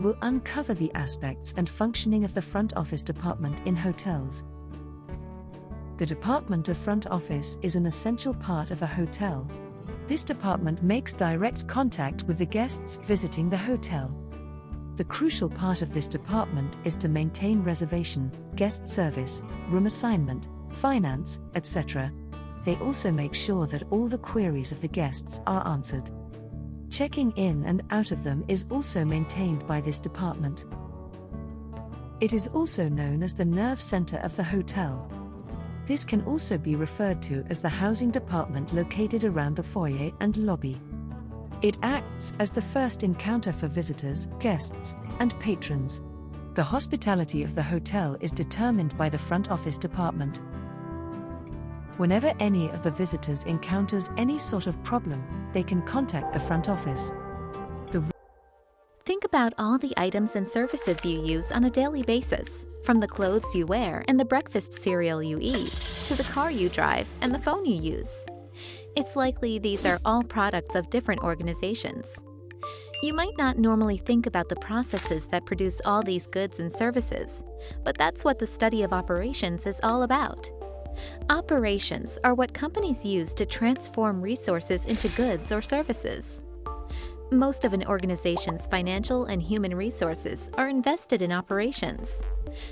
will uncover the aspects and functioning of the front office department in hotels. The department of front office is an essential part of a hotel. This department makes direct contact with the guests visiting the hotel. The crucial part of this department is to maintain reservation, guest service, room assignment, finance, etc. They also make sure that all the queries of the guests are answered. Checking in and out of them is also maintained by this department. It is also known as the nerve center of the hotel. This can also be referred to as the housing department located around the foyer and lobby. It acts as the first encounter for visitors, guests, and patrons. The hospitality of the hotel is determined by the front office department. Whenever any of the visitors encounters any sort of problem, they can contact the front office. Think about all the items and services you use on a daily basis, from the clothes you wear and the breakfast cereal you eat, to the car you drive and the phone you use. It's likely these are all products of different organizations. You might not normally think about the processes that produce all these goods and services, but that's what the study of operations is all about. Operations are what companies use to transform resources into goods or services. Most of an organization's financial and human resources are invested in operations,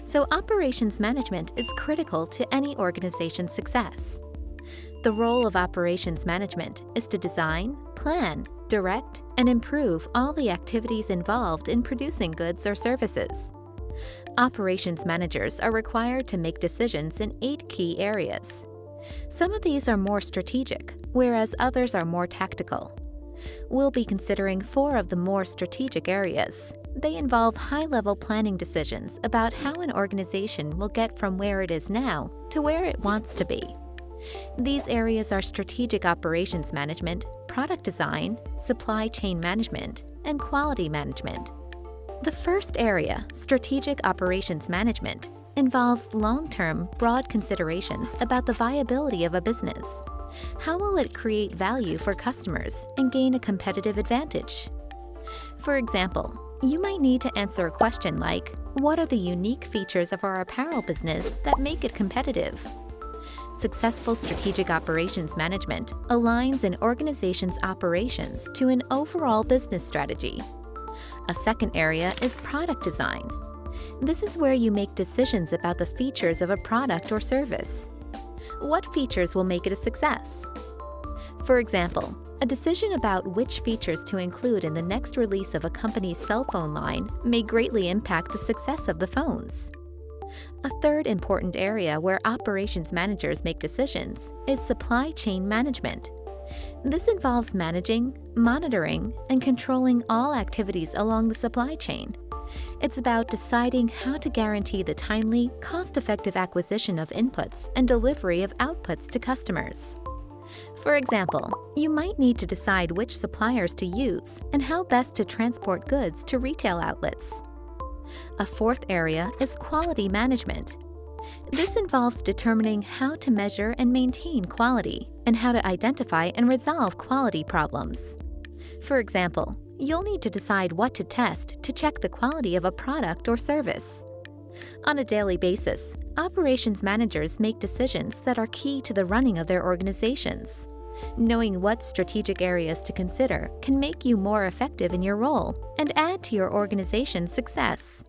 so operations management is critical to any organization's success. The role of operations management is to design, plan, direct, and improve all the activities involved in producing goods or services. Operations managers are required to make decisions in 8 key areas. Some of these are more strategic, whereas others are more tactical. We'll be considering 4 of the more strategic areas. They involve high-level planning decisions about how an organization will get from where it is now to where it wants to be. These areas are strategic operations management, product design, supply chain management, and quality management. The first area, strategic operations management, involves long-term, broad considerations about the viability of a business. How will it create value for customers and gain a competitive advantage? For example, you might need to answer a question like, what are the unique features of our apparel business that make it competitive? Successful strategic operations management aligns an organization's operations to an overall business strategy. A second area is product design. This is where you make decisions about the features of a product or service. What features will make it a success? For example, a decision about which features to include in the next release of a company's cell phone line may greatly impact the success of the phones. A third important area where operations managers make decisions is supply chain management. This involves managing, monitoring, and controlling all activities along the supply chain. It's about deciding how to guarantee the timely, cost-effective acquisition of inputs and delivery of outputs to customers. For example, you might need to decide which suppliers to use and how best to transport goods to retail outlets. A fourth area is quality management. This involves determining how to measure and maintain quality and how to identify and resolve quality problems. For example, you'll need to decide what to test to check the quality of a product or service. On a daily basis, operations managers make decisions that are key to the running of their organizations. Knowing what strategic areas to consider can make you more effective in your role and add to your organization's success.